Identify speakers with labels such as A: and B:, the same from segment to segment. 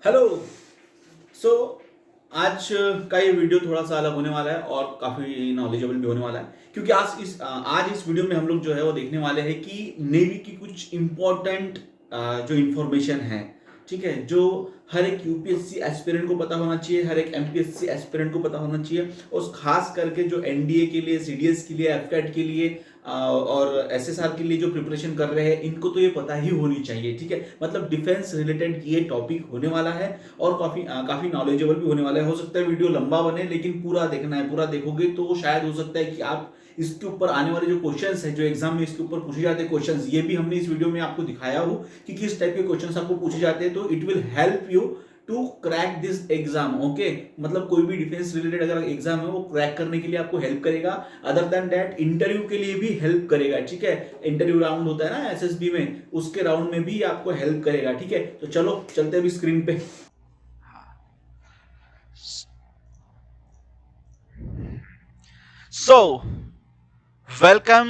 A: Hello. सो आज का ये वीडियो थोड़ा सा अलग होने वाला है और काफ़ी नॉलेजेबल भी होने वाला है, क्योंकि आज इस वीडियो में हम लोग जो है वो देखने वाले हैं कि नेवी की कुछ इम्पोर्टेंट जो इन्फॉर्मेशन है, ठीक है, जो हर एक यूपीएससी एस्पिरेंट को पता होना चाहिए, हर एक एमपीएससी एस्पिरेंट को पता होना चाहिए, और खास करके जो एनडीए के लिए, सीडीएस के लिए, एफकैट के लिए और एसएसआर के लिए जो प्रिपरेशन कर रहे हैं, इनको तो ये पता ही होनी चाहिए, ठीक है। मतलब डिफेंस रिलेटेड ये टॉपिक होने वाला है और काफी काफी नॉलेजेबल भी होने वाला है। हो सकता है वीडियो लंबा बने, लेकिन पूरा देखना है। पूरा देखोगे तो शायद हो सकता है कि आप इसके ऊपर आने वाले जो क्वेश्चंस है, जो एग्जाम में इसके ऊपर पूछे जाते हैं क्वेश्चंस, ये भी हमने इस वीडियो में आपको दिखाया हो कि किस टाइप के क्वेश्चंस आपको पूछे जाते हैं। तो it will help you to crack this exam. Okay, मतलब कोई भी डिफेंस रिलेटेड अगर एग्जाम है वो क्रैक करने के लिए आपको हेल्प करेगा। अदर देन दैट इंटरव्यू के लिए भी हेल्प करेगा, ठीक है। इंटरव्यू राउंड होता है ना एसएसबी में, उसके राउंड में भी आपको हेल्प करेगा, ठीक है। तो चलो चलते हैं अभी स्क्रीन पे।
B: So, welcome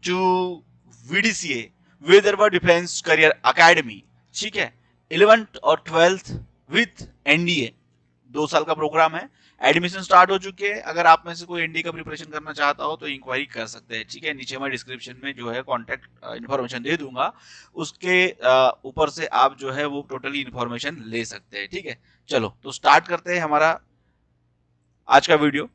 B: to VDCA Vidarbha defence career academy. ठीक है, 11th और 12th विथ एनडीए 2 साल का प्रोग्राम है। एडमिशन स्टार्ट हो चुके हैं। अगर आप में से कोई एनडीए का प्रिपरेशन करना चाहता हो तो इंक्वायरी कर सकते हैं। ठीक है, नीचे मैं डिस्क्रिप्शन में जो है कॉन्टैक्ट इन्फॉर्मेशन दे दूंगा, उसके ऊपर से आप जो है वो टोटली इन्फॉर्मेशन ले सकते हैं। ठीक है, चलो तो स्टार्ट करते हैं हमारा आज का वीडियो।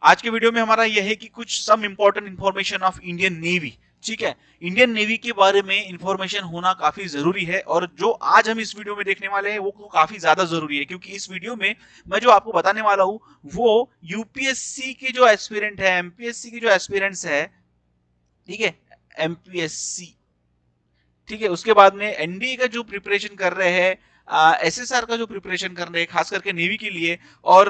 B: आज के वीडियो में हमारा यह है कि कुछ some important information of Indian navy. ठीक है, इंडियन नेवी के बारे में इंफॉर्मेशन होना काफी जरूरी है, और जो आज हम इस वीडियो में देखने वाले हैं वो काफी ज्यादा जरूरी है, क्योंकि इस वीडियो में मैं जो आपको बताने वाला हूं वो यूपीएससी के जो एस्पिरेंट है, एमपीएससी के जो एस्पिरेंट्स है, ठीक है, एमपीएससी, ठीक है, उसके बाद में एनडीए का जो प्रिपरेशन कर रहे हैं, एसएसआर का जो प्रिपरेशन कर रहे हैं खास करके नेवी के लिए, और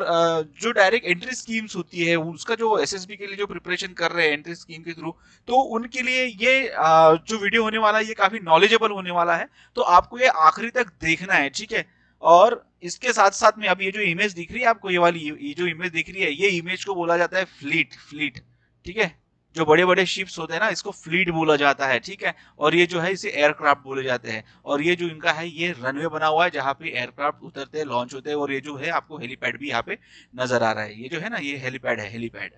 B: जो डायरेक्ट एंट्री स्कीम्स होती है उसका जो एसएसबी के लिए जो प्रिपरेशन कर रहे हैं एंट्री स्कीम के थ्रू, तो उनके लिए ये जो वीडियो होने वाला है ये काफी नॉलेजेबल होने वाला है। तो आपको ये आखिरी तक देखना है, ठीक है। और इसके साथ साथ में अब ये जो इमेज दिख रही है आपको, ये वाली ये जो इमेज दिख रही है, ये इमेज को बोला जाता है फ्लीट। फ्लीट, ठीक है, जो बड़े बड़े शिप्स होते हैं ना, इसको फ्लीट बोला जाता है, ठीक है। और ये जो है इसे एयरक्राफ्ट बोले जाते हैं। और ये जो इनका है ये रनवे बना हुआ है जहां पे एयरक्राफ्ट उतरते हैं, लॉन्च होते हैं, और ये जो है आपको हेलीपैड भी यहाँ पे नजर आ रहा है। ये जो है ना, ये हेलीपैड है, हेलीपैड,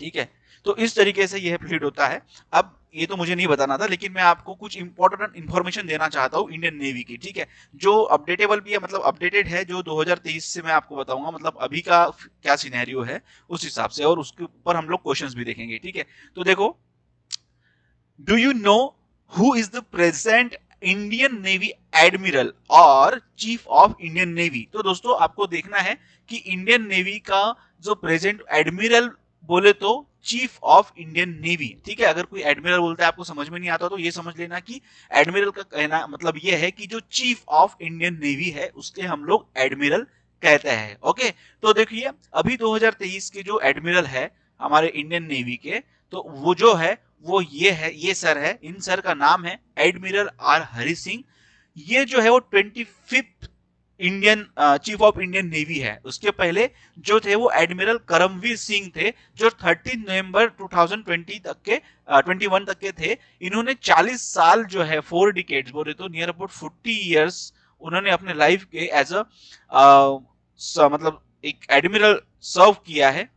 B: ठीक है। तो इस तरीके से यह फ्लीट होता है। अब ये तो मुझे नहीं बताना था, लेकिन मैं आपको कुछ इंपॉर्टेंट इन्फॉर्मेशन देना चाहता हूँ इंडियन नेवी की, ठीक है, जो अपडेटेबल भी है, मतलब अपडेटेड है, जो 2023 से मैं आपको बताऊंगा, मतलब अभी का क्या सिनेरियो है उस हिसाब से, और उसके ऊपर हम लोग क्वेश्चंस भी देखेंगे, ठीक है। तो देखो, do you know who is the present Indian navy admiral और चीफ ऑफ इंडियन नेवी? तो दोस्तों आपको देखना है कि इंडियन नेवी का जो प्रेजेंट एडमिरल बोले तो चीफ ऑफ इंडियन नेवी, ठीक है। अगर कोई एडमिरल बोलता है आपको समझ में नहीं आता तो ये समझ लेना कि एडमिरल का कहना मतलब ये है कि जो चीफ ऑफ इंडियन नेवी है उसके हम लोग एडमिरल कहते हैं। ओके, तो देखिए अभी 2023 के जो एडमिरल है हमारे इंडियन नेवी के, तो वो जो है वो ये है, ये सर है, इन सर का नाम है एडमिरल आर हरि सिंह। ये जो है वो 25th Indian chief of Indian navy है। उसके पहले जो थे वो एडमिरल करमवीर सिंह थे, जो 13 नवंबर 2020 तक के 21 तक के थे। इन्होंने 40 साल जो है, 4 डिकेड्स बोले तो नियर अबाउट 40 इयर्स उन्होंने अपने लाइफ के एज अ मतलब एक एडमिरल सर्व किया है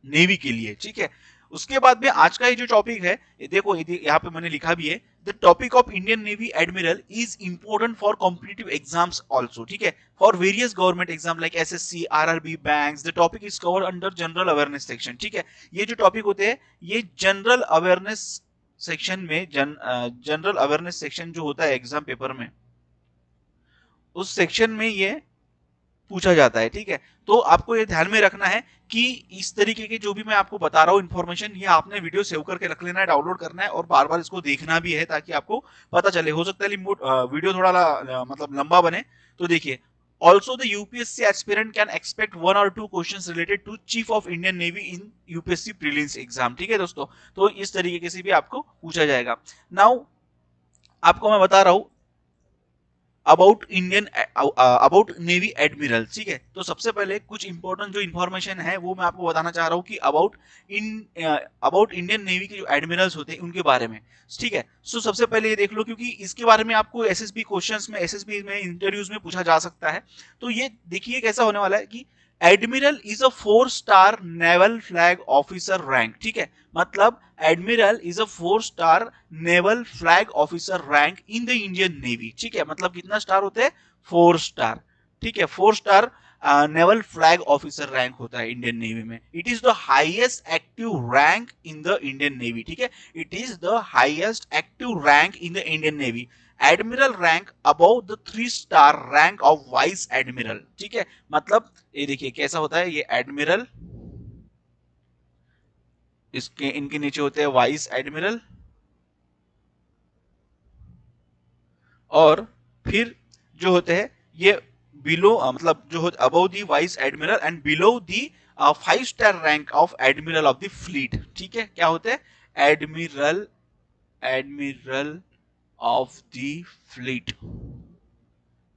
B: नेवी के लिए, ठीक है। उसके बाद में आज का ये जो टॉपिक है, ये देखो यहाँ पे मैंने लिखा भी है, the topic of Indian navy admiral is important for competitive exams also, ठीक है, for various government exam like SSC, RRB, banks. The topic is covered under general awareness section, ठीक है। ये जो टॉपिक होते हैं ये जनरल अवेयरनेस सेक्शन में, जनरल अवेयरनेस सेक्शन जो होता है एग्जाम पेपर में, उस सेक्शन में ये पूछा जाता है, ठीक है। तो आपको ये ध्यान में रखना है कि इस तरीके के जो भी मैं आपको बता रहा हूँ इन्फॉर्मेशन, ये आपने वीडियो सेव करके रख लेना है, डाउनलोड करना है, और बार बार इसको देखना भी है ताकि आपको पता चले। हो सकता है वीडियो थोड़ा मतलब लंबा बने। तो देखिए, also the UPSC aspirant can expect 1 or 2 questions related to chief of Indian Navy in UPSC prelims exam, ठीक है दोस्तों। तो इस तरीके से भी आपको पूछा जाएगा। नाउ आपको मैं बता रहा हूँ अबाउट नेवी एडमिरल, ठीक है। तो सबसे पहले कुछ इंपॉर्टेंट जो इंफॉर्मेशन है वो मैं आपको बताना चाह रहा हूँ कि अबाउट इंडियन नेवी के जो एडमिरल्स होते हैं उनके बारे में, ठीक है। सो सबसे पहले ये देख लो, क्योंकि इसके बारे में आपको एसएसबी क्वेश्चंस में, एसएसबी में इंटरव्यूज में पूछा जा सकता है। तो ये देखिए कैसा होने वाला है कि admiral is a 4 star naval flag officer rank, ठीक है। मतलब admiral is a 4 star naval flag officer rank in the Indian navy, ठीक है। मतलब कितना स्टार होते हैं? 4 स्टार, ठीक है। 4 star naval flag officer rank होता है इंडियन नेवी में। It is the highest active rank in the Indian navy, ठीक है। It is the highest active rank in the Indian navy. Admiral rank above the 3 star rank of vice admiral, ठीक है। मतलब ये देखिए कैसा होता है, ये एडमिरल, इसके इनके नीचे होते हैं वाइस एडमिरल, और फिर जो होते हैं ये बिलो मतलब जो होते above the vice admiral and below the 5 star rank of admiral of the fleet, ठीक है। क्या होते हैं? Admiral, admiral of the fleet,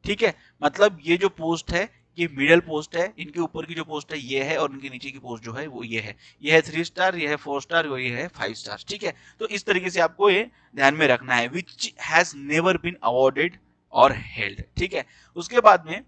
B: ठीक है। मतलब ये जो पोस्ट है ये मिडिल पोस्ट है, इनके ऊपर की जो पोस्ट है ये है, और इनके नीचे की पोस्ट जो है वो ये है। ये है 3 स्टार, ये है 4 स्टार, ये है 5 स्टार, ठीक है। तो इस तरीके से आपको ये ध्यान में रखना है, which has never been awarded और हेल्ड, ठीक है। उसके बाद में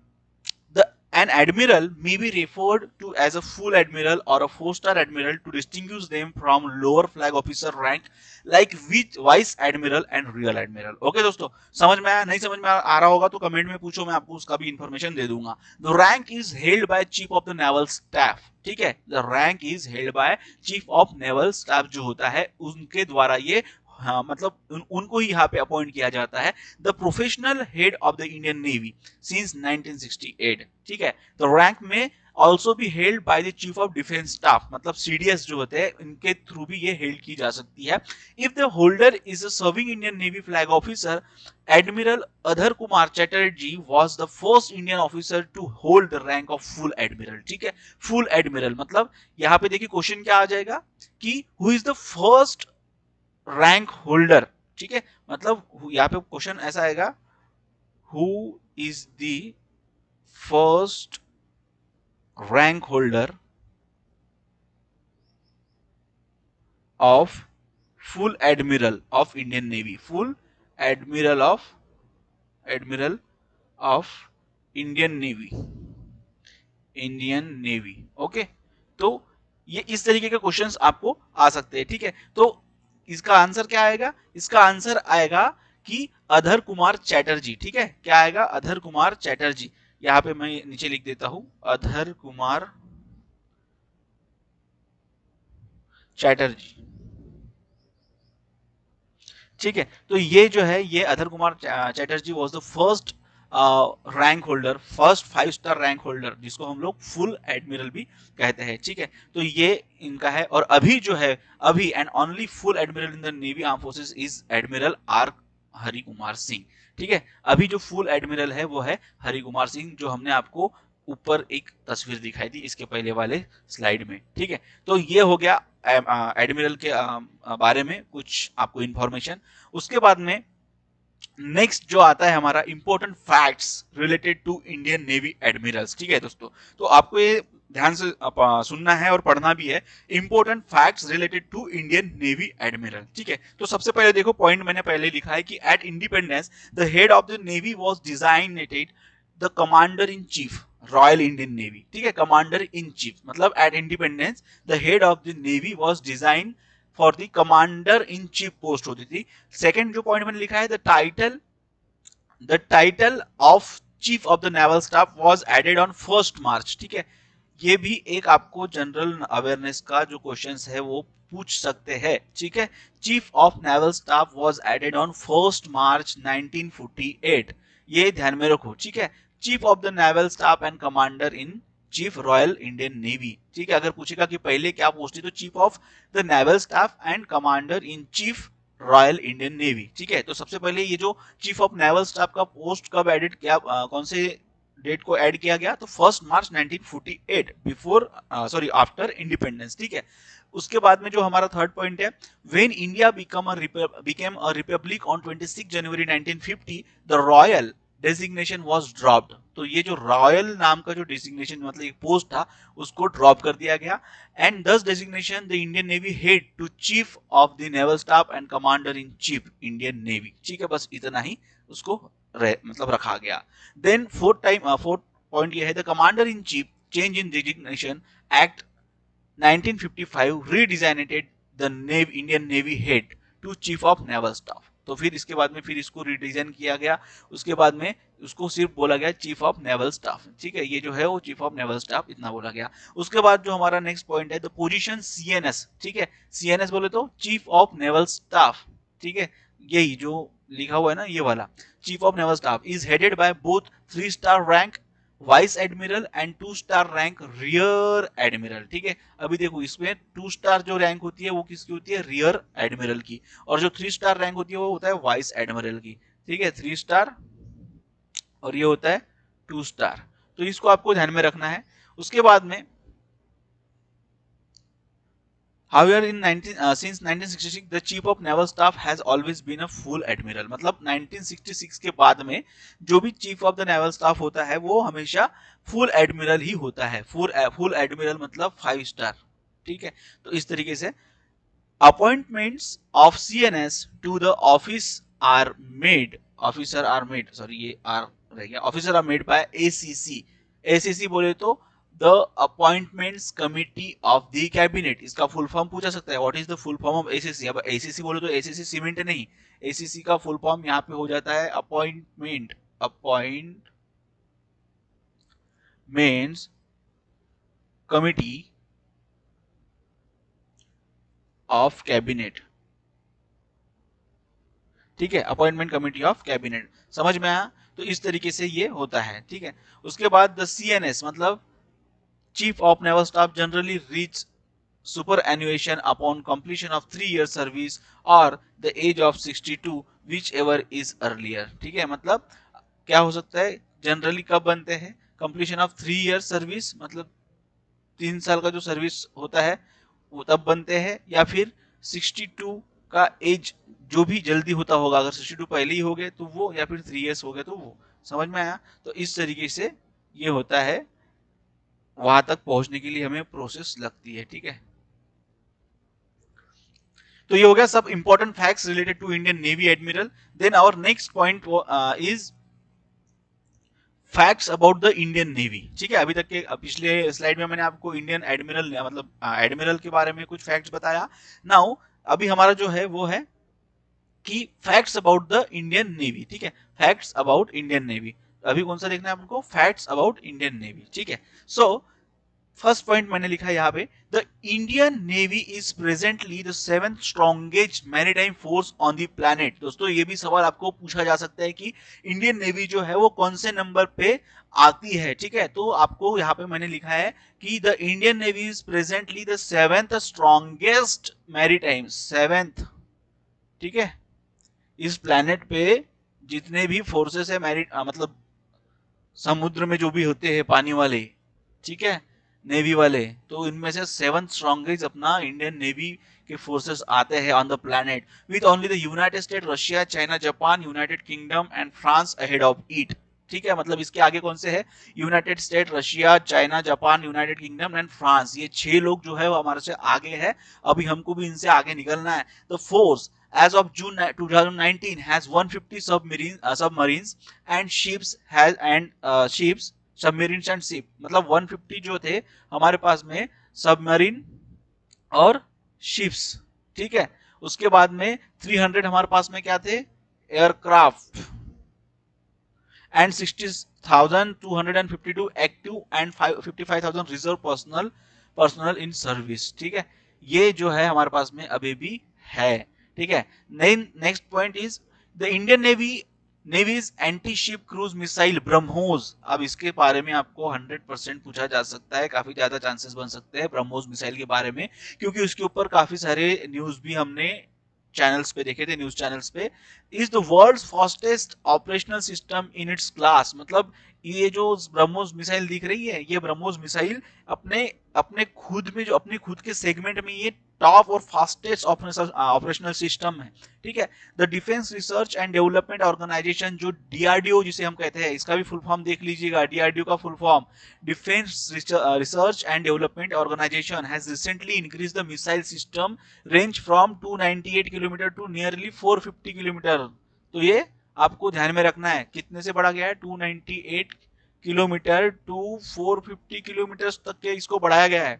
B: The an admiral may be referred to as a full admiral or a 4 star admiral to distinguish them from lower flag officer rank like vice admiral and rear admiral. Okay दोस्तों, समझ में आया? नहीं समझ में आ रहा होगा तो कमेंट में पूछो, मैं आपको उसका भी इंफॉर्मेशन दे दूंगा। The rank is held by chief of the naval staff, ठीक है। The rank is held by chief of naval staff जो होता है उनके द्वारा ये, हाँ मतलब उनको ही यहाँ पे अपॉइंट किया जाता है, the professional head of the Indian navy since 1968, ठीक है। तो रैंक में ऑल्सो भी held by the chief of defence staff, मतलब सीडीएस जो होते हैं इनके थ्रू भी ये हेल्ड की जा सकती है। If the holder is a serving Indian navy flag officer, admiral Adhar Kumar Chatterjee was the first Indian officer to hold the rank of full admiral, ठीक है। फुल एडमिरल मतलब यहाँ पे देखिए क्वेश्चन क्या आ जाएगा कि who is the first rank holder, ठीक है। मतलब यहाँ पे क्वेश्चन ऐसा आएगा, who is the first rank holder of full admiral of Indian navy, full admiral of Indian navy, Indian navy, okay. तो ये इस तरीके के क्वेश्चंस आपको आ सकते हैं, ठीक है। तो इसका आंसर क्या आएगा? इसका आंसर आएगा कि अधर कुमार चैटर्जी, ठीक है। क्या आएगा? अधर कुमार चैटर्जी। यहाँ पे मैं नीचे लिख देता हूं, अधर कुमार चैटर्जी, ठीक है। तो ये जो है ये अधर Kumar Chatterjee was the first rank holder, first 5 star rank holder, जिसको हम लोग फुल एडमिरल भी कहते हैं, ठीक है। तो ये इनका है। और अभी जो है, अभी and only full admiral in the navy arm forces is admiral R Hari Kumar Singh, ठीक है। अभी जो फुल एडमिरल है वो है हरि कुमार सिंह, जो हमने आपको ऊपर एक तस्वीर दिखाई थी इसके पहले वाले स्लाइड में, ठीक है। तो ये हो गया एडमिरल के बारे में कुछ आपको इंफॉर्मेशन। उसके बाद में नेक्स्ट जो आता है हमारा important facts related to Indian navy admirals, ठीक है दोस्तों। तो आपको ये ध्यान से सुनना है और पढ़ना भी है, important facts related to Indian navy admiral, ठीक है। तो सबसे पहले देखो पॉइंट मैंने पहले लिखा है कि at independence the head of the navy was designated the commander in chief Royal Indian navy, ठीक है। कमांडर इन चीफ मतलब at independence the head of the navy was design for the commander in chief post होती थी। Second जो point मैंने लिखा है, the title of chief of the naval staff was added on 1 March, ठीक है। ये भी एक आपको जनरल अवेयरनेस का जो क्वेश्चंस है वो पूछ सकते हैं, ठीक है। Chief of naval staff was added on 1 March 1948, ये ध्यान में रखो, ठीक है। Chief of the naval staff and commander in chief Royal Indian navy, ठीक है। अगर पूछेगा कि पहले क्या पोस्ट थी तो chief of the naval staff and commander in chief Royal Indian navy, ठीक है। तो सबसे पहले ये जो चीफ ऑफ नेवल स्टाफ का पोस्ट कब एडिट किया, कौन से डेट को ऐड किया गया? तो 1 March 1948, before sorry after independence, ठीक है। उसके बाद में जो हमारा थर्ड पॉइंट है, when India became a republic on 26 January 1950 the royal designation was dropped. तो ये जो रॉयल नाम का जो डेजिग्नेशन मतलब एक पोस्ट था उसको ड्रॉप कर दिया गया। And this designation the Indian Navy head to chief of the naval staff and commander in chief Indian navy. ठीक है, बस इतना ही उसको मतलब रखा गया। देन फोर्थ पॉइंट ये है the commander in chief change in designation act 1955 redesignated the Indian Navy head to Chief of Naval Staff। तो फिर इसके बाद में फिर इसको रिडिजाइन किया गया, उसके बाद में उसको सिर्फ बोला गया चीफ ऑफ नेवल स्टाफ। ठीक है, ये जो है वो चीफ ऑफ नेवल स्टाफ इतना बोला गया। उसके बाद जो हमारा नेक्स्ट पॉइंट है द पोजीशन सीएनएस। ठीक है, सीएनएस बोले तो चीफ ऑफ नेवल स्टाफ। ठीक है, यही जो लिखा हुआ है ना ये वाला chief of naval staff is headed by both 3 star rank vice admiral and 2 star rank rear admiral. ठीक है, अभी देखो इसमें 2 स्टार जो रैंक होती है वो किसकी होती है, रियर एडमिरल की, और जो 3 स्टार रैंक होती है वो होता है वाइस एडमिरल की। ठीक है, 3 स्टार और ये होता है 2 स्टार। तो इसको आपको ध्यान में रखना है। उसके बाद में However, since 1966, the Chief of Naval Staff has always been a full admiral। मतलब 1966 के बाद में जो भी Chief of the Naval Staff होता है वो हमेशा फुल एडमिरल ही होता है। फुल एडमिरल मतलब 5 स्टार। ठीक है, तो इस तरीके से appointments of CNS to the office are made officer are made by ACC। ACC बोले तो the appointments committee of the cabinet. इसका फुल फॉर्म पूछा सकता है, what is the full form of ACC। अब ACC बोले तो ACC सीमेंट नहीं, ACC का फुल फॉर्म यहाँ पे हो जाता है अपॉइंटमेंट्स कमिटी ऑफ कैबिनेट। ठीक है, अपॉइंटमेंट कमिटी ऑफ कैबिनेट, समझ में आया। तो इस तरीके से ये होता है। ठीक है, उसके बाद द CNS मतलब chief of naval staff generally reach superannuation upon completion of 3 year service or the age of 62 whichever is earlier। ठीक है, मतलब क्या हो सकता है, जनरली कब बनते हैं, कंप्लीशन ऑफ 3 year सर्विस मतलब 3 साल का जो सर्विस होता है वो तब बनते हैं, या फिर 62 का एज जो भी जल्दी होता होगा, अगर 62 पहले ही हो गए तो वो, या फिर 3 years हो गए तो वो। समझ में आया। तो इस तरीके से ये होता है, वहां तक पहुंचने के लिए हमें प्रोसेस लगती है। ठीक है, तो ये हो गया सब important facts related to Indian navy admiral. Then our next point is facts about the Indian navy. ठीक है, अभी तक के पिछले स्लाइड में मैंने आपको इंडियन एडमिरल मतलब एडमिरल के बारे में कुछ फैक्ट्स बताया। नाउ अभी हमारा जो है वो है कि facts about the Indian navy. ठीक है, फैक्ट्स अबाउट इंडियन नेवी। अभी कौन सा देखना है आपको, फैक्ट्स अबाउट इंडियन नेवी। ठीक है, सो फर्स्ट पॉइंट मैंने लिखा है यहाँ पे the Indian navy is presently the 7th strongest maritime force on the planet. दोस्तों ये भी सवाल आपको पूछा जा सकता है कि इंडियन नेवी जो है वो कौन से नंबर पे आती है। ठीक है, तो आपको यहाँ पे मैंने लिखा है कि the Indian navy is presently the 7th strongest maritime, 7th। ठीक है, इस प्लैनेट पे जितने भी फोर्सेस है मतलब समुद्र में जो भी होते हैं पानी वाले, ठीक है, नेवी वाले, तो इनमें से 7th स्ट्रॉन्गेस्ट अपना इंडियन नेवी के फोर्सेस आते हैं on the planet, with only the United state, Russia, China, Japan, United kingdom and France ahead of it. ठीक है, मतलब इसके आगे कौन से है, United state, Russia, China, Japan, United kingdom and France. ये 6 लोग जो है वो हमारे से आगे है, अभी हमको भी इनसे आगे निकलना है। The force as of June 2019 has 150 submarines and ships submarine and ship. मतलब 150 जो थे हमारे पास में सबमरीन और शिप्स। ठीक है, उसके बाद में 300 हमारे पास में क्या थे, aircraft, and 60,252 active and 55,000 reserve personal in service. ठीक है, ये जो है हमारे पास में अभी भी है। ठीक है, next point is the Indian navy's anti ship cruise missile BrahMos. अब इसके बारे में आपको 100% पूछा जा सकता है, काफी ज्यादा चांसेस बन सकते हैं ब्रह्मोस मिसाइल के बारे में, क्योंकि उसके ऊपर काफी सारे न्यूज भी हमने चैनल्स पे देखे थे, न्यूज चैनल्स पे। Is the world's fastest operational system in its class. मतलब ये जो ब्रह्मोस मिसाइल दिख रही है, ये ब्रह्मोस मिसाइल अपने अपने खुद के सेगमेंट में ये टॉप और फास्टेस्ट ऑपरेशनल सिस्टम है, ठीक है। The defence research and development organisation, जो डीआरडीओ जिसे हम कहते हैं, इसका भी फुल फॉर्म देख लीजिएगा। डीआरडीओ का full form defence research and development organisation has recently increase the missile system range from 298 kilometre to nearly 450 kilometre. तो ये आपको ध्यान में रखना है, कितने से बढ़ा गया है, 298 किलोमीटर टू 450 किलोमीटर तक के इसको बढ़ाया गया है।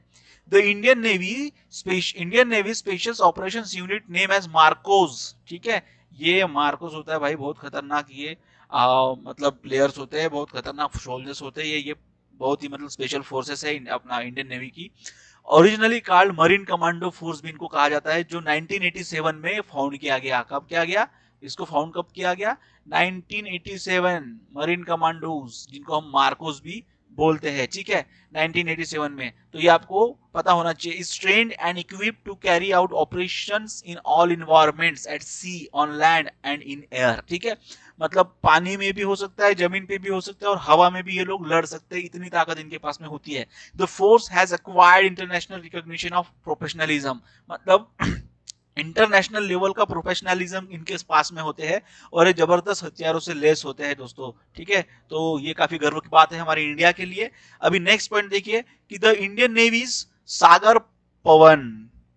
B: The Indian navy special operations unit name as MARCOS, ठीक है। ये मार्कोस होता है भाई, बहुत खतरनाक ये मतलब प्लेयर्स होते हैं, बहुत खतरनाक सोल्जर्स होते हैं, ये बहुत ही मतलब स्पेशल फोर्सेस है अपना इंडियन नेवी की। Originally called marine commando force भी इनको कहा जाता है, जो 1987 में फाउंड किया गया। कब किया गया इसको, फाउंड कब किया गया, 1987। मरीन कमांडोज जिनको हम मार्कोस भी बोलते हैं, ठीक है, 1987 में। तो ये आपको पता होना चाहिए। Is trained and equipped to carry out operations in all environments at sea, on land and in air, ठीक है। मतलब पानी में भी हो सकता है, जमीन पे भी हो सकता है, और हवा में भी ये लोग लड़ सकते हैं, इतनी ताकत इनके पास में होती है। The force has acquired international recognition of professionalism, मतलब इंटरनेशनल लेवल का प्रोफेशनलिज्म इनके पास में होते हैं, और ये जबरदस्त हथियारों से लेस होते हैं दोस्तों, ठीक है। तो ये काफी गर्व की बात है हमारे इंडिया के लिए। अभी नेक्स्ट पॉइंट देखिए कि द इंडियन नेवीज सागर पवन,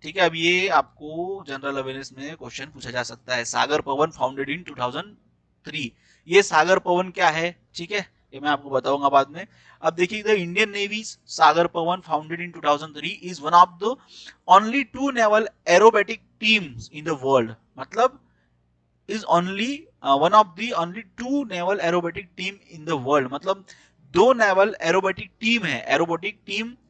B: ठीक है। अब ये आपको जनरल अवेयरनेस में क्वेश्चन पूछा जा सकता है। सागर पवन फाउंडेड इन 2003, ये सागर पवन क्या है, ठीक है, ये मैं आपको बताऊंगा बाद में। अब देखिए, the Indian navy Sagar Pawan founded in 2003 is one of the only 2 naval aerobatic teams in the world, मतलब is only one of the only 2 naval aerobatic team in the world, मतलब 2 नेवल एरोबेटिक टीम है।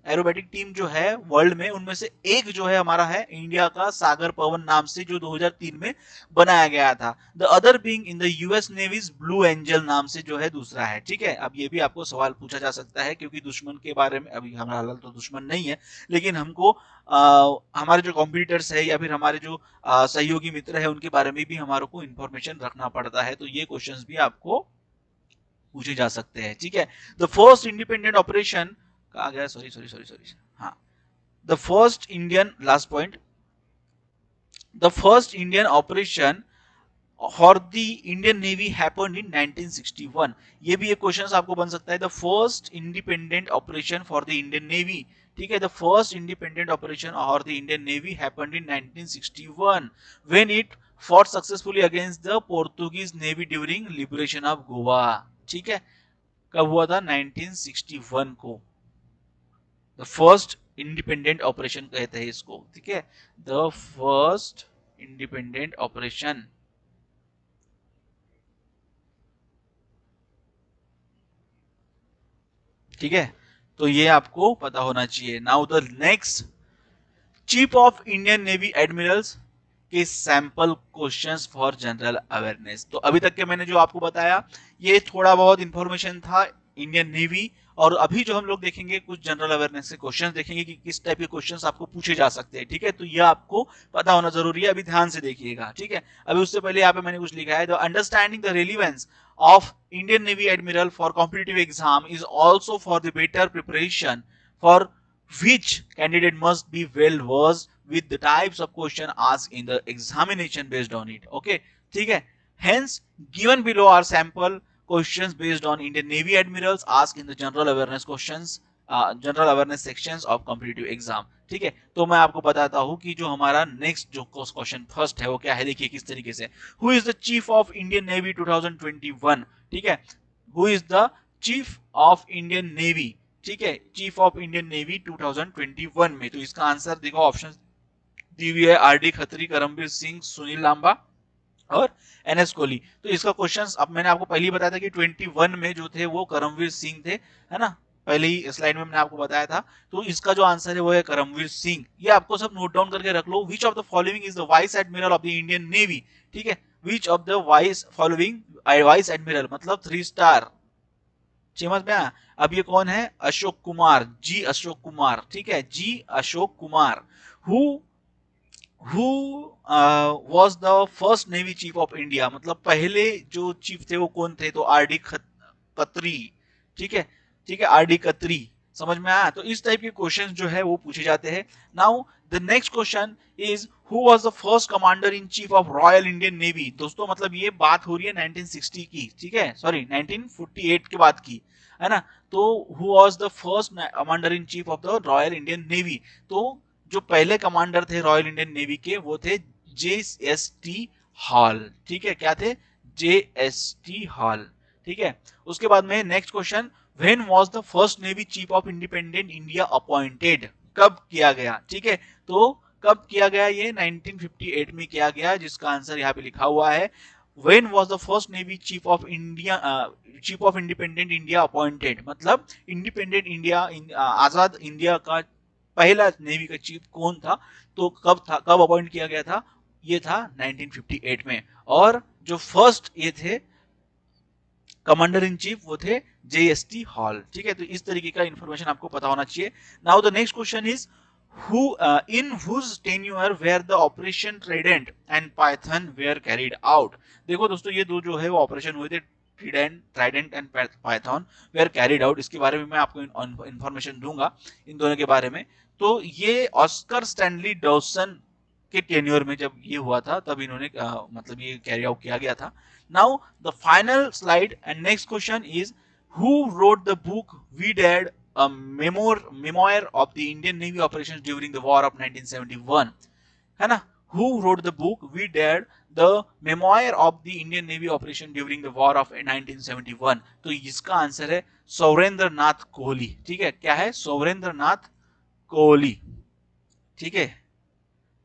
B: Aerobatic team जो है world में, उनमें से एक जो है हमारा है इंडिया का सागर पवन नाम से, जो 2003 में बनाया गया था। The other being in the US navy's blue angel नाम से जो है दूसरा है, ठीक है। अब ये भी आपको सवाल पूछा जा सकता है, क्योंकि दुश्मन के बारे में, अभी हमारा हाल तो दुश्मन नहीं है, लेकिन हमको हमारे जो कॉम्पिटिटर्स है या फिर हमारे जो सहयोगी मित्र है उनके बारे में भी हमारे को इंफॉर्मेशन रखना पड़ता है। तो ये क्वेश्चंस भी आपको पूछे जा सकते हैं, ठीक है। द फर्स्ट इंडिपेंडेंट ऑपरेशन कहा गया, सॉरी, हाँ, the first Indian, last point, the first Indian operation for the Indian navy happened in 1961। ये भी एक क्वेश्चन आपको बन सकता है। The first independent operation for the Indian navy, ठीक है, the first independent operation for the Indian navy happened in 1961 when it fought successfully against the Portuguese navy during liberation of Goa, ठीक है। कब हुआ था, 1961 को। द फर्स्ट इंडिपेंडेंट ऑपरेशन कहते हैं इसको, ठीक है, द फर्स्ट इंडिपेंडेंट ऑपरेशन। ठीक है, तो ये आपको पता होना चाहिए। Now the next, chief of Indian navy admirals के sample questions for general awareness. तो अभी तक के मैंने जो आपको बताया, ये थोड़ा बहुत इंफॉर्मेशन था इंडियन नेवी, और अभी जो हम लोग देखेंगे कुछ जनरल अवेयरनेस के क्वेश्चंस देखेंगे कि किस टाइप के क्वेश्चंस आपको पूछे जा सकते हैं, ठीक है। तो ये आपको पता होना जरूरी है, अभी ध्यान से देखिएगा, ठीक है। अभी उससे पहले यहाँ पे मैंने कुछ लिखा है, the understanding the relevance of Indian Navy Admiral for competitive exam is also for the better preparation, for which candidate must be well versed with the types of question asked in the examination based on it. Okay, ठीक है। Hence, given below are sample questions based on Indian Navy admirals asked in the general awareness questions, general awareness sections of competitive exam, ठीक है। तो मैं आपको बताता हूं कि जो हमारा नेक्स्ट जो क्वेश्चन फर्स्ट है वो क्या है, देखिए किस तरीके से। Who is the chief of Indian navy 2021, ठीक है, who is the chief of Indian navy, ठीक है, चीफ ऑफ इंडियन नेवी 2021 में। तो इसका आंसर देखो, ऑप्शन दी हुई है, आर.डी. खत्री, करमबीर सिंह, सुनील लांबा और एनएस कोहली। तो इसका क्वेश्चन अब मैंने आपको पहले ही बताया था कि 21 में जो थे वो करमवीर सिंह थे, है ना, पहले ही स्लाइड में मैंने आपको बताया था। तो इसका जो आंसर है वो है करमवीर सिंह। ये आपको सब नोट डाउन करके रख लो। Which of the following is the vice admiral of the Indian navy, ठीक है, which of the vice following vice admiral मतलब 3 स्टार, समझ में आया। अब ये कौन है, अशोक कुमार, जी अशोक कुमार, ठीक है, जी Ashok Kumar. Who was the first navy chief of India, मतलब पहले जो चीफ थे वो कौन थे, तो आर.डी. खत्री, ठीक है, ठीक है, आर.डी. खत्री। समझ में आया? तो इस टाइप के क्वेश्चंस जो है वो पूछे जाते हैं। Now the next question is who was the first commander in chief of royal Indian navy. दोस्तों मतलब ये बात हो रही है 1960 की, ठीक है, सॉरी 1948 के बाद की, है ना। तो who was the first commander in chief of the royal Indian navy. तो जो पहले कमांडर थे रॉयल इंडियन नेवी के वो थे JST हॉल, ठीक है, क्या थे? JST हॉल, ठीक है। उसके बाद में next question, when was the first navy chief of independent India appointed. कब किया गया, ठीक है। तो कब किया गया? ये 1958 में किया गया, जिसका आंसर यहाँ पे लिखा हुआ है। When was the first navy chief of India chief of independent India appointed, मतलब इंडिपेंडेंट इंडिया आजाद इंडिया का पहला नेवी का चीफ कौन था, तो कब था, कब अपॉइंट किया गया था? ये था 1958 में। और जो फर्स्ट ये थे कमांडर इन चीफ वो थे JST हॉल, ठीक है। तो इस तरीके का इंफॉर्मेशन आपको पता होना चाहिए। Now the next question is who in whose tenure were the operation trident and python were carried out। देखो दोस्तों ये दो जो है वो ऑपरेशन हुए थे, Trident and Python were carried out. इसके बारे में मैं आपको इंफॉर्मेशन दूंगा इन दोनों के बारे में। तो ये ऑस्कर स्टैनली डॉसन के टेन्योर में जब ये हुआ था तब इन्होंने मतलब ये कैरी आउट किया गया था। Now the final slide and next question is who wrote the book we dead a memoir of the Indian Navy operations during the war of 1971, है ना। Who wrote the book We Dared, the memoir of the Indian Navy operation during the war of 1971। तो इसका answer है सौरेंद्र नाथ कोहली, ठीक है। क्या है? सौरेंद्र नाथ कोहली, ठीक है।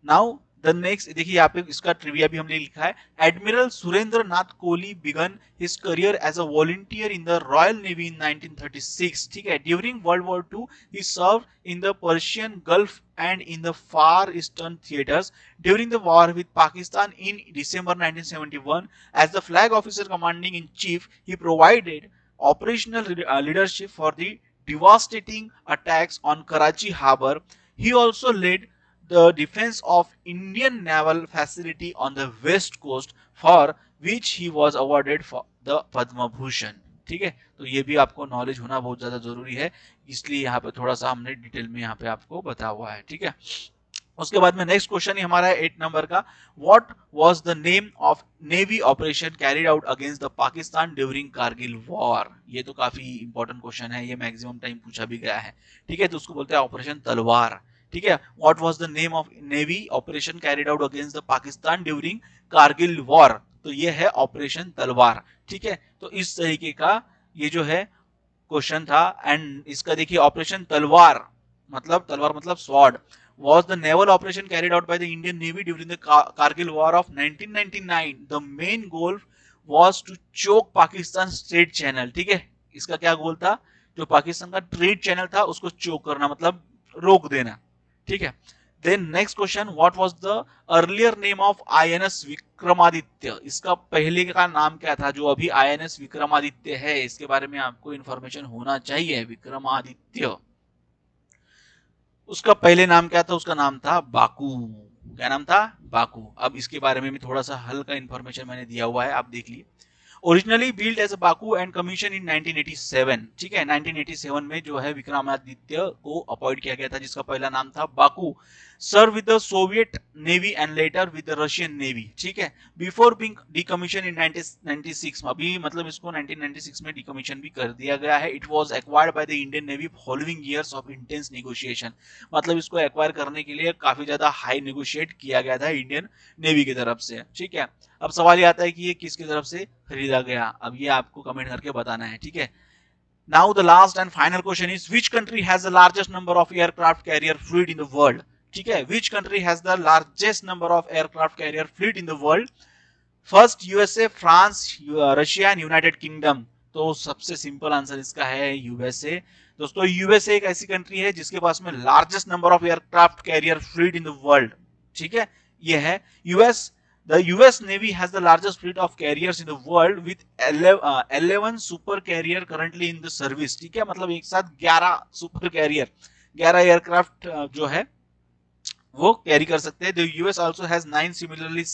B: नाउ द नेक्स्ट देखिए यहाँ पे इसका ट्रिविया भी हमने लिखा है। Admiral Surendra Nath Kohli began his career as a volunteer in the royal navy in 1936, ठीक है। During world war II he served in the Persian gulf and in the far eastern theaters during the war with Pakistan in December 1971 as the flag officer commanding in chief. He provided operational leadership for the devastating attacks on Karachi harbor. He also led the defense of Indian naval facility on the west coast, for which he was awarded for the Padma Bhushan, ठीक है। तो ये भी आपको knowledge होना बहुत ज्यादा जरूरी है, इसलिए यहाँ पे थोड़ा सा हमने डिटेल में यहाँ पे आपको बता हुआ है, ठीक है। उसके बाद में नेक्स्ट क्वेश्चन ही हमारा है 8 नंबर का। What was the name of navy operation carried out against the Pakistan during Kargil war. ये तो काफी इंपॉर्टेंट क्वेश्चन है, ये मैक्सिमम टाइम पूछा भी गया है, ठीक है। तो उसको बोलते हैं ऑपरेशन तलवार, ठीक है। What was the name of navy operation carried out against the Pakistan during Kargil war. तो ये है ऑपरेशन तलवार, ठीक है। तो इस तरीके का ये जो है क्वेश्चन था। एंड इसका देखिए ऑपरेशन तलवार मतलब sword was the naval operation carried out by the Indian Navy during the Kargil War of 1999. The main goal was to choke Pakistan trade channel, ठीक है। इसका क्या गोल था? जो पाकिस्तान का ट्रेड चैनल था उसको चोक करना, मतलब रोक देना, ठीक है। Then next question, what was the earlier name of INS Vikramaditya. इसका पहले का नाम क्या था? जो अभी INS विक्रमादित्य है इसके बारे में आपको इंफॉर्मेशन होना चाहिए। विक्रमादित्य उसका पहले नाम क्या था? उसका नाम था बाकू। क्या नाम था? बाकू। अब इसके बारे में भी थोड़ा सा हल्का इंफॉर्मेशन मैंने दिया हुआ है, आप देख लीजिए। Originally build as a Baku and commission in 1987, ठीक है। 1987 में जो है विक्रमादित्य को अपॉइंट किया गया था, जिसका पहला नाम था Baku. Serve with the Soviet navy and later with the Russian navy, ठीक है। बिफोर बीइंग डिकमीशन इन 1996, अभी मतलब इसको 1996 में डिकमीशन भी कर दिया गया है। It was acquired by the Indian navy following years of intense negotiation, मतलब इसको एक्वायर करने के लिए काफी ज्यादा हाई नेगोशिएट किया गया था इंडियन नेवी की तरफ से, ठीक है। अब सवाल ये आता है कि ये किसकी तरफ से खरीदा गया, अब ये आपको कमेंट करके बताना है, ठीक है। Now the last and final question is which country has the largest number of aircraft carrier fleet in the world, ठीक है। Which country has the largest number of aircraft carrier fleet in the world. First USA, France, Russia and United kingdom. तो सबसे simple answer इसका है USA. दोस्तों USA एक ऐसी country है जिसके पास में largest number of aircraft carrier fleet in the world, ठीक है। ये है US. The US Navy has the largest fleet of carriers in the world with 11 super carrier currently in the service, ठीक है। मतलब एक साथ 11 सुपर कैरियर, 11 एयरक्राफ्ट जो है वो कैरी कर सकते हैं। The US also has 9 similarly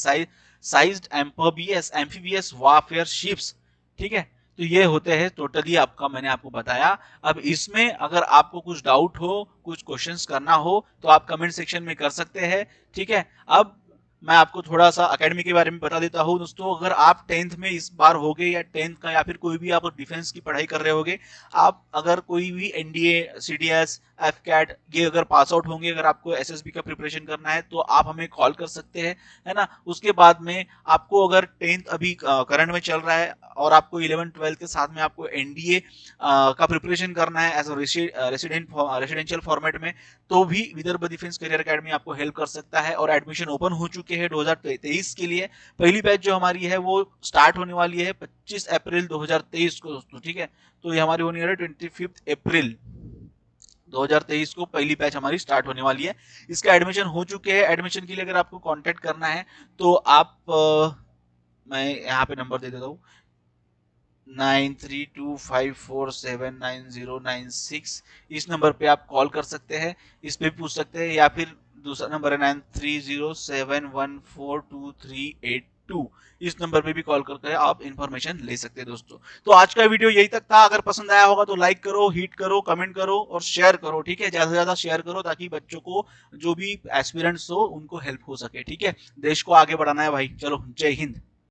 B: sized amphibious warfare ships, ठीक है। तो ये होते हैं टोटली आपका, मैंने आपको बताया। अब इसमें अगर आपको कुछ डाउट हो, कुछ क्वेश्चंस करना हो, तो आप कमेंट सेक्शन में कर सकते हैं, ठीक है। अब मैं आपको थोड़ा सा एकेडमी के बारे में बता देता हूँ दोस्तों। अगर आप 10th में इस बार होगे, या 10th का, या फिर कोई भी आप डिफेंस की पढ़ाई कर रहे होगे, आप अगर कोई भी एनडीए, सीडीएस, एफकैट ये अगर पास आउट होंगे, अगर आपको एसएसबी का प्रिपरेशन करना है, तो आप हमें कॉल कर सकते हैं, है ना। उसके बाद में आपको अगर 10th अभी करंट में चल रहा है, और आपको 11 12 के साथ में आपको एनडीए का प्रिपरेशन करना है एज रेसिडेंशियल फॉर्मेट में, तो भी विदर्भ डिफेंस करियर एकेडमी आपको हेल्प कर सकता है। और एडमिशन ओपन हो चुके हैं 2023 के लिए। पहली बैच जो हमारी है वो स्टार्ट होने वाली है 25 अप्रैल 2023 को दोस्तों, ठीक है। तो ये हमारी होने वाली है 25 अप्रैल 2023 को पहली बैच हमारी स्टार्ट होने वाली है। इसका एडमिशन हो चुके हैं। एडमिशन के लिए अगर आपको कांटेक्ट करना है तो आप मैं यहाँ पे नंबर दे देता हूँ, 9325479096। इस नंबर पे आप कॉल कर सकते हैं, इस पे पूछ सकते हैं, या फिर दूसरा नंबर है 9307142382। इस नंबर पे भी कॉल करके आप इंफॉर्मेशन ले सकते हैं दोस्तों। तो आज का वीडियो यही तक था। अगर पसंद आया होगा तो लाइक करो, हिट करो, कमेंट करो और शेयर करो, ठीक है। ज्यादा से ज्यादा शेयर करो ताकि बच्चों को, जो भी एस्पिरेंट्स हो, उनको हेल्प हो सके, ठीक है। देश को आगे बढ़ाना है भाई। चलो, जय हिंद।